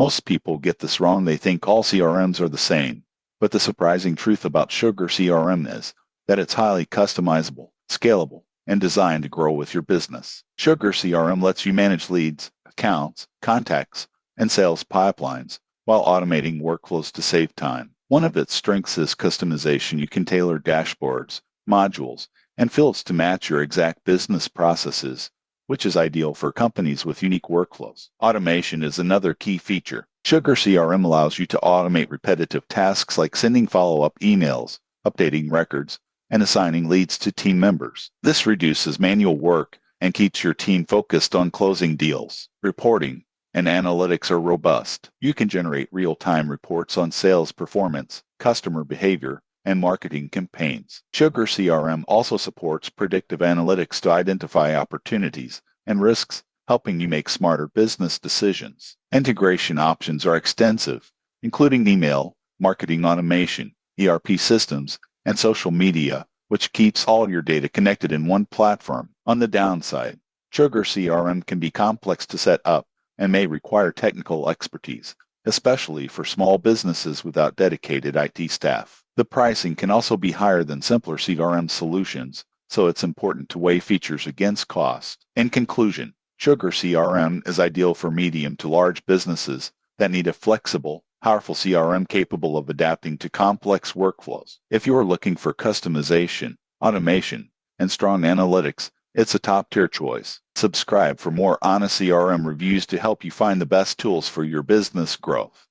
Most people get this wrong. They think all CRMs are the same. But the surprising truth about Sugar CRM is that it's highly customizable, scalable, and designed to grow with your business. Sugar CRM lets you manage leads, accounts, contacts, and sales pipelines while automating workflows to save time. One of its strengths is customization. You can tailor dashboards, modules, and fields to match your exact business processes, which is ideal for companies with unique workflows. Automation is another key feature. Sugar CRM allows you to automate repetitive tasks like sending follow-up emails, updating records, and assigning leads to team members. This reduces manual work and keeps your team focused on closing deals. Reporting and analytics are robust. You can generate real-time reports on sales performance, customer behavior, and marketing campaigns. Sugar CRM also supports predictive analytics to identify opportunities and risks, helping you make smarter business decisions. Integration options are extensive, including email, marketing automation, ERP systems, and social media, which keeps all your data connected in one platform. On the downside, Sugar CRM can be complex to set up and may require technical expertise, especially for small businesses without dedicated IT staff. The pricing can also be higher than simpler CRM solutions, so it's important to weigh features against cost. In conclusion, Sugar CRM is ideal for medium to large businesses that need a flexible, powerful CRM capable of adapting to complex workflows. If you're looking for customization, automation, and strong analytics, it's a top-tier choice. Subscribe for more honest CRM reviews to help you find the best tools for your business growth.